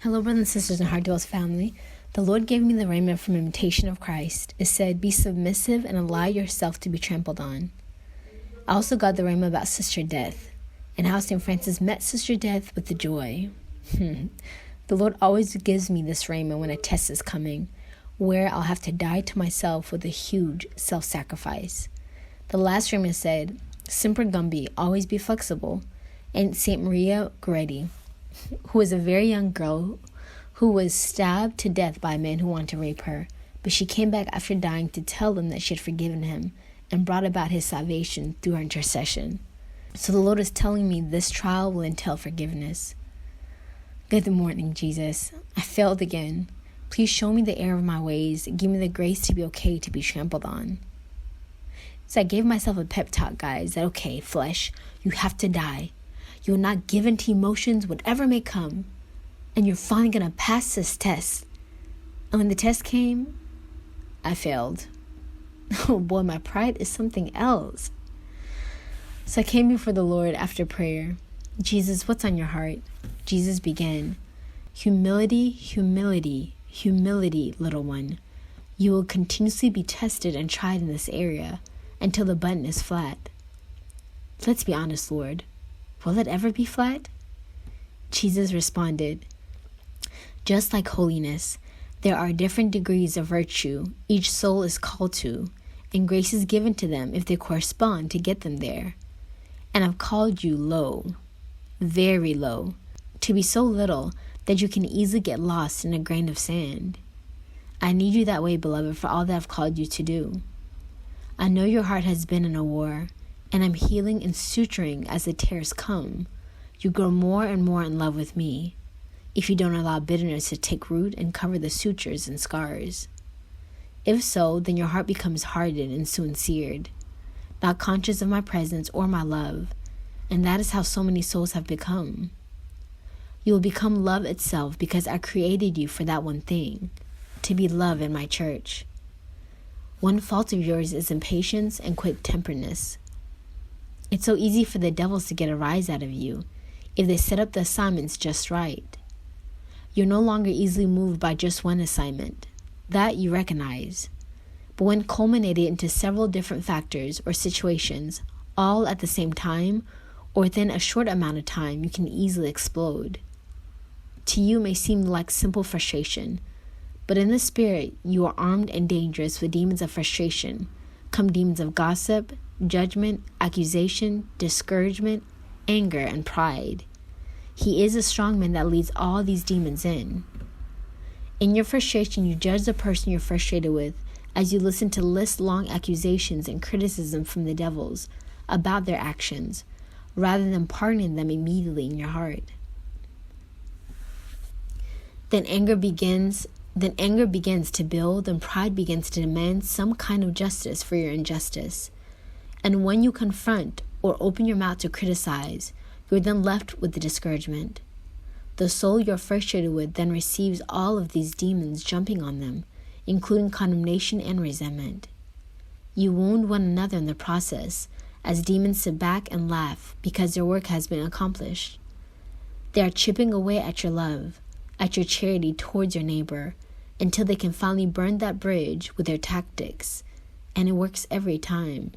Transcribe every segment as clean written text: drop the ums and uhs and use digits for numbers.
Hello, brothers and sisters in Heartdwellers family. The Lord gave me the rhema from Imitation of Christ. It said, be submissive and allow yourself to be trampled on. I also got the rhema about Sister Death and how St. Francis met Sister Death with the joy. The Lord always gives me this rhema when a test is coming, where I'll have to die to myself with a huge self-sacrifice. The last rhema said, Sempre Gumby, always be flexible. And St. Maria Goretti, who was a very young girl who was stabbed to death by a man who wanted to rape her, but she came back after dying to tell him that she had forgiven him and brought about his salvation through her intercession. So the Lord is telling me this trial will entail forgiveness. Good morning, Jesus. I failed again. Please show me the error of my ways and give me the grace to be okay to be trampled on. So I gave myself a pep talk, guys, that okay, flesh, you have to die. You're not given to emotions, whatever may come. And you're finally going to pass this test. And when the test came, I failed. Oh boy, my pride is something else. So I came before the Lord after prayer. Jesus, what's on your heart? Jesus began. Humility, humility, humility, little one. You will continuously be tested and tried in this area until the button is flat. Let's be honest, Lord. Will it ever be flat? Jesus responded, just like holiness, there are different degrees of virtue each soul is called to, and grace is given to them if they correspond to get them there. And I've called you low, very low, to be so little that you can easily get lost in a grain of sand. I need you that way, beloved, for all that I've called you to do. I know your heart has been in a war, and I'm healing and suturing as the tears come. You grow more and more in love with me, if you don't allow bitterness to take root and cover the sutures and scars. If so, then your heart becomes hardened and soon seared, not conscious of my presence or my love, and that is how so many souls have become. You will become love itself because I created you for that one thing, to be love in my church. One fault of yours is impatience and quick-temperedness. It's so easy for the devils to get a rise out of you if they set up the assignments just right. You're no longer easily moved by just one assignment. That you recognize. But when culminated into several different factors or situations, all at the same time, or within a short amount of time, you can easily explode. To you, it may seem like simple frustration, but in the spirit, you are armed and dangerous with demons of frustration. Come demons of gossip, judgment, accusation, discouragement, anger, and pride. He is a strong man that leads all these demons in. In your frustration, you judge the person you're frustrated with as you listen to list-long accusations and criticism from the devils about their actions, rather than pardoning them immediately in your heart. Then anger begins to build, and pride begins to demand some kind of justice for your injustice. And when you confront or open your mouth to criticize, you're then left with the discouragement. The soul you're frustrated with then receives all of these demons jumping on them, including condemnation and resentment. You wound one another in the process, as demons sit back and laugh because their work has been accomplished. They are chipping away at your love, at your charity towards your neighbor, until they can finally burn that bridge with their tactics, and it works every time.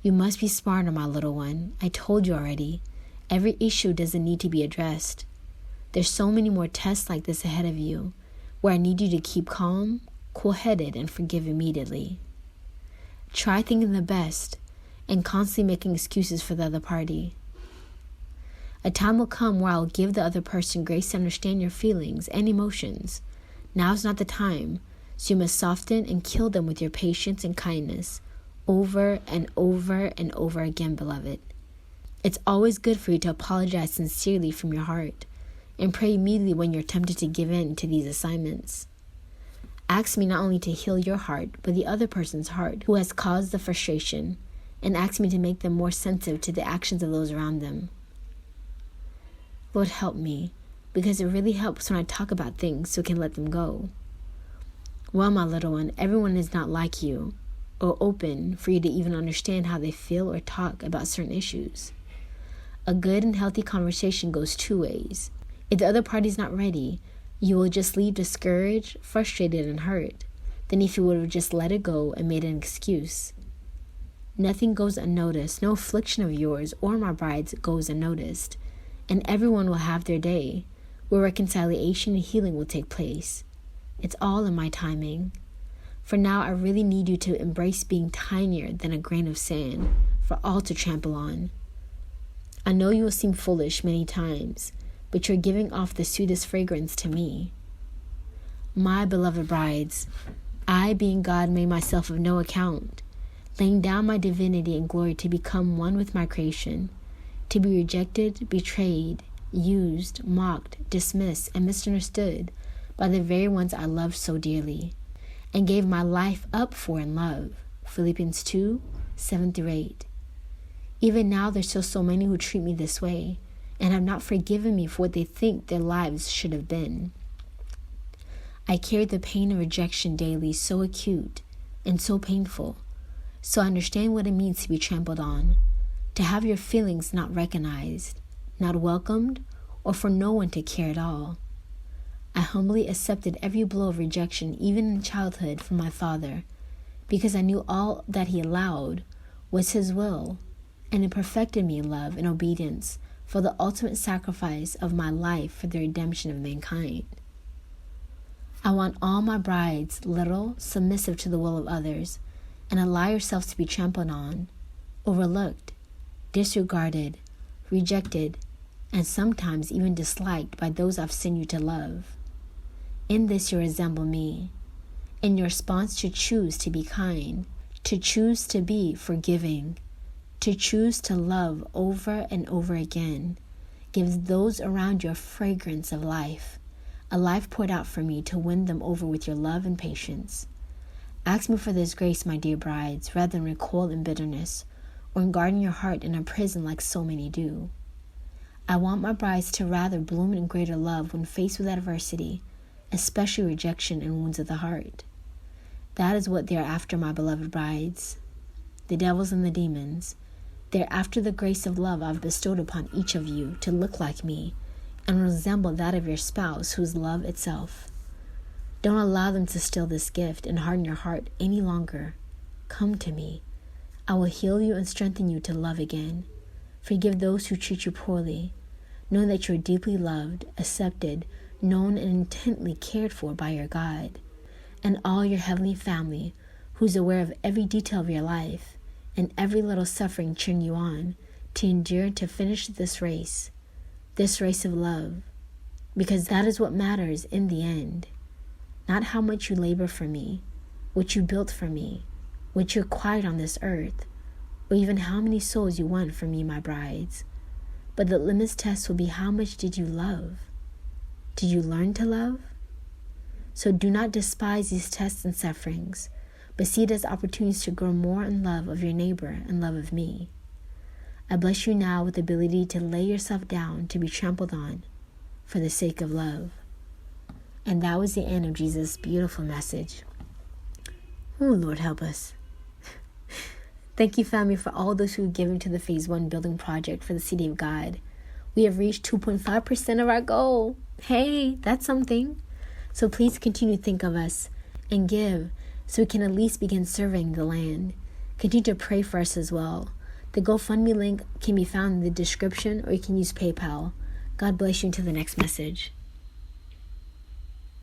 You must be smarter, my little one. I told you already. Every issue doesn't need to be addressed. There's so many more tests like this ahead of you, where I need you to keep calm, cool-headed, and forgive immediately. Try thinking the best, and constantly making excuses for the other party. A time will come where I'll give the other person grace to understand your feelings and emotions. Now's not the time, so you must soften and kill them with your patience and kindness, over and over and over again, beloved. It's always good for you to apologize sincerely from your heart, and pray immediately when you're tempted to give in to these assignments. Ask me not only to heal your heart, but the other person's heart who has caused the frustration, and ask me to make them more sensitive to the actions of those around them. Lord, help me, because it really helps when I talk about things so I can let them go. Well, my little one, everyone is not like you, or open for you to even understand how they feel or talk about certain issues. A good and healthy conversation goes two ways. If the other party's not ready, You will just leave discouraged, frustrated, and hurt than if you would have just let it go and made an excuse. Nothing goes unnoticed. No affliction of yours or my bride's goes unnoticed. And everyone will have their day where reconciliation and healing will take place. It's all in my timing. For now, I really need you to embrace being tinier than a grain of sand for all to trample on. I know you will seem foolish many times, but you're giving off the sweetest fragrance to me. My beloved brides, I, being God, made myself of no account, laying down my divinity and glory to become one with my creation, to be rejected, betrayed, used, mocked, dismissed, and misunderstood by the very ones I loved so dearly, and gave my life up for in love. Philippians 2, 7-8. Even now there's still so many who treat me this way, and have not forgiven me for what they think their lives should have been. I carry the pain of rejection daily, so acute and so painful, so I understand what it means to be trampled on, to have your feelings not recognized, not welcomed, or for no one to care at all. I humbly accepted every blow of rejection, even in childhood, from my father, because I knew all that he allowed was his will, and it perfected me in love and obedience for the ultimate sacrifice of my life for the redemption of mankind. I want all my brides little, submissive to the will of others, and allow yourselves to be trampled on, overlooked, disregarded, rejected, and sometimes even disliked by those I've sent you to love. In this you resemble me. In your response, to choose to be kind, to choose to be forgiving, to choose to love over and over again, gives those around you a fragrance of life, a life poured out for me to win them over with your love and patience. Ask me for this grace, my dear brides, rather than recoil in bitterness, or in guarding your heart in a prison like so many do. I want my brides to rather bloom in greater love when faced with adversity, especially rejection and wounds of the heart. That is what they are after, my beloved brides. The devils and the demons, they're after the grace of love I've bestowed upon each of you to look like me and resemble that of your spouse, who is love itself. Don't allow them to steal this gift and harden your heart any longer. Come to me. I will heal you and strengthen you to love again. Forgive those who treat you poorly, knowing that you are deeply loved, accepted, known, and intently cared for by your God, and all your heavenly family, who's aware of every detail of your life and every little suffering cheering you on to endure to finish this race of love, because that is what matters in the end. Not how much you labor for me, what you built for me, what you acquired on this earth, or even how many souls you won for me, my brides. But the litmus test will be, how much did you love? Did you learn to love? So do not despise these tests and sufferings, but see it as opportunities to grow more in love of your neighbor and love of me. I bless you now with the ability to lay yourself down to be trampled on for the sake of love. And that was the end of Jesus' beautiful message. Oh, Lord, help us. Thank you, family, for all those who have given to the Phase 1 building project for the City of God. We have reached 2.5% of our goal. Hey, that's something. So please continue to think of us and give, so we can at least begin surveying the land. Continue to pray for us as well. The GoFundMe link can be found in the description, or you can use PayPal. God bless you until the next message.